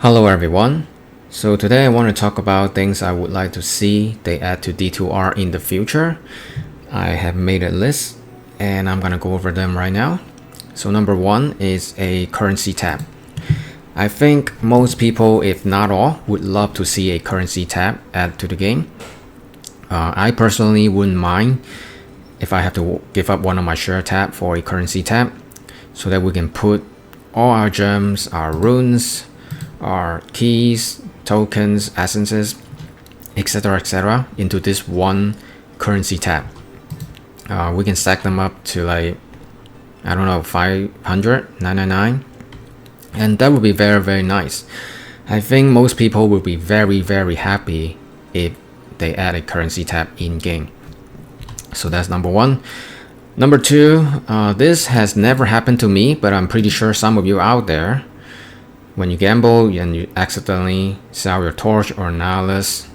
Hello everyone. So today I want to talk about things I would like to see they add to D2R in the future. I have made a list and I'm gonna go over them right now. So number one is a currency tab. I think most people, if not all, would love to see a currency tab added to the game. I personally wouldn't mind if I have to give up one of my share tab for a currency tab so that we can put all our gems, our runes, our keys, tokens, essences, etc. into this one currency tab. We can stack them up to like, I don't know, 599, and that would be very nice. I think most people will be very happy if they add a currency tab in game. So that's number one. Number two, this has never happened to me, but I'm pretty sure some of you out there, when you gamble and you accidentally sell your torch or nihilus.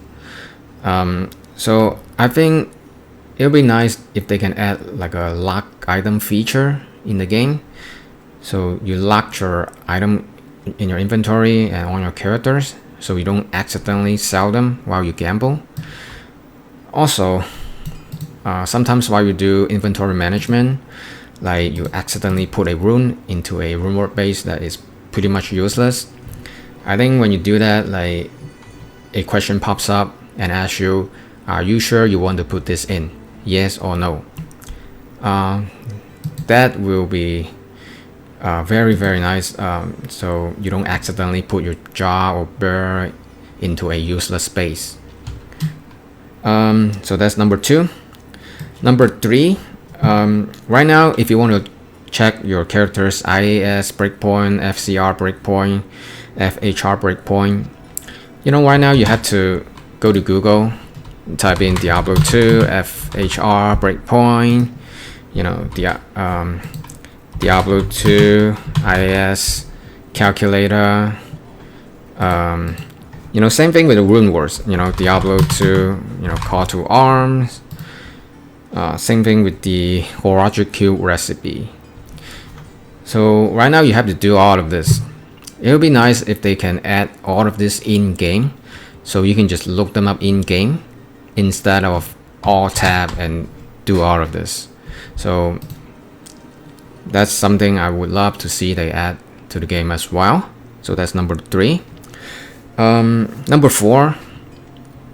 So I think it'll be nice if they can add like a lock item feature in the game. So you lock your item in your inventory and on your characters, so you don't accidentally sell them while you gamble. Also, sometimes while you do inventory management, like you accidentally put a rune into a reward base that is pretty much useless. I think when you do that, like a question pops up and asks you, are you sure you want to put this in? Yes or no? That will be very nice, so you don't accidentally put your jar or bear into a useless space. So that's number two. Number three, right now if you want to check your character's IAS breakpoint, FCR breakpoint, FHR breakpoint, right now you have to go to Google, type in Diablo 2 FHR breakpoint, Diablo 2 IAS calculator. Same thing with the rune words, Diablo 2, call to arms. Same thing with the Horologic Cube recipe. So right now you have to do all of this. It would be nice if they can add all of this in game, so you can just look them up in game instead of all tab and do all of this. So that's something I would love to see they add to the game as well. So that's number three. Number four,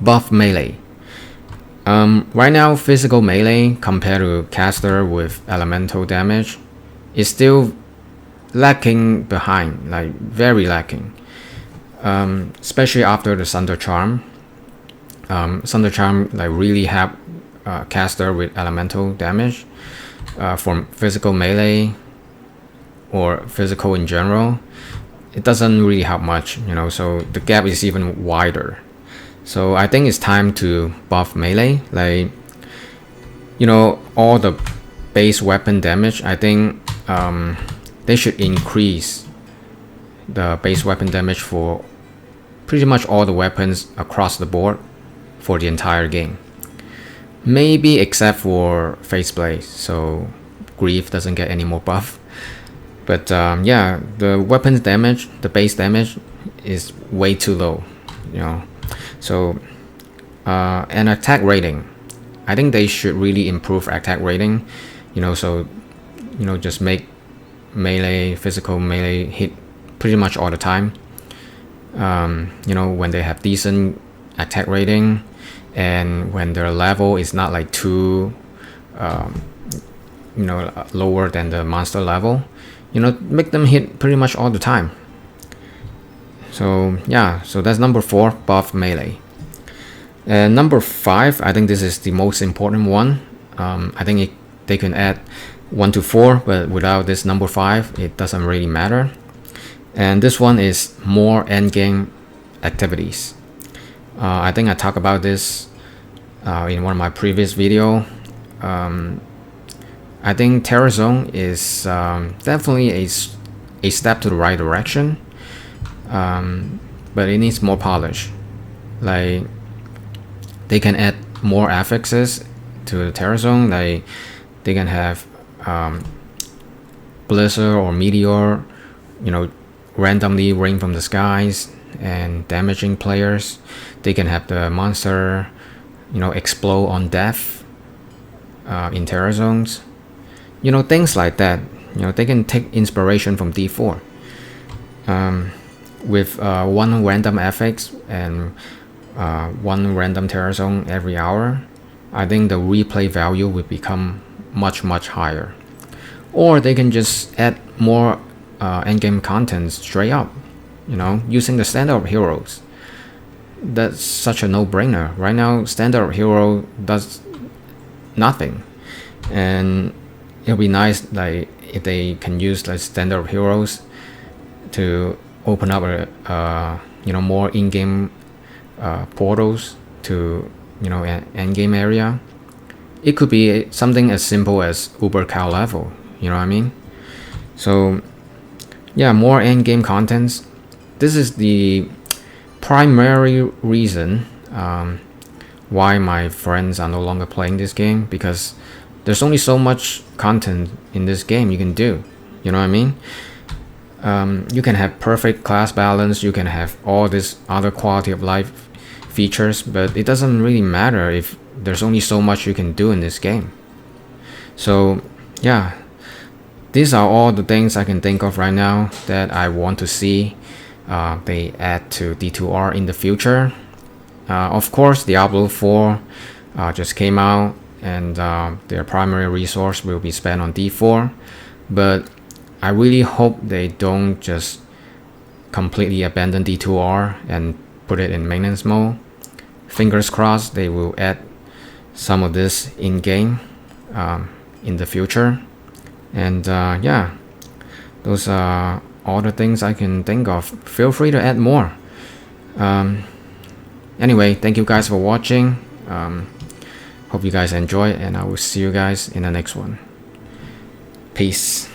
buff melee. Right now physical melee compared to caster with elemental damage is still lacking behind, like very lacking, especially after the Thunder Charm. Thunder Charm like really help caster with elemental damage from physical melee or physical in general. It doesn't really help much, so the gap is even wider. So I think it's time to buff melee, like all the base weapon damage. I think they should increase the base weapon damage for pretty much all the weapons across the board for the entire game. Maybe except for Faceblade, so Grief doesn't get any more buff. But yeah, the weapons damage, the base damage is way too low, So and attack rating, I think they should really improve attack rating, so just make melee, physical melee hit pretty much all the time. When they have decent attack rating and when their level is not like too lower than the monster level, make them hit pretty much all the time. So yeah, so that's number four, buff melee. And number five, I think this is the most important one. I think they can add 1 to 4, but without this number 5, it doesn't really matter. And this one is more endgame activities. I think I talked about this in one of my previous video. I think Terror Zone is definitely a step to the right direction, but it needs more polish. Like they can add more affixes to the Terror Zone. Like they can have blizzard or meteor, randomly rain from the skies, and damaging players. They can have the monster, explode on death in terror zones. Things like that. They can take inspiration from D4. With one random FX and one random terror zone every hour, I think the replay value will become much higher. Or they can just add more endgame content straight up, using the standard heroes. That's such a no-brainer. Right now, standard hero does nothing, and it'll be nice like if they can use like standard heroes to open up more in-game portals to an endgame area. It could be something as simple as Uber cow level. You know what I mean? So yeah, more endgame contents. This is the primary reason why my friends are no longer playing this game, because there's only so much content in this game you can do. You know what I mean? You can have perfect class balance, you can have all this other quality of life features, but it doesn't really matter if there's only so much you can do in this game. So yeah, these are all the things I can think of right now that I want to see they add to D2R in the future. Of course, Diablo 4 just came out, and their primary resource will be spent on D4, but I really hope they don't just completely abandon D2R and put it in maintenance mode. Fingers crossed they will add some of this in-game in the future. And yeah, those are all the things I can think of. Feel free to add more. Anyway, thank you guys for watching. Hope you guys enjoy, and I will see you guys in the next one. Peace.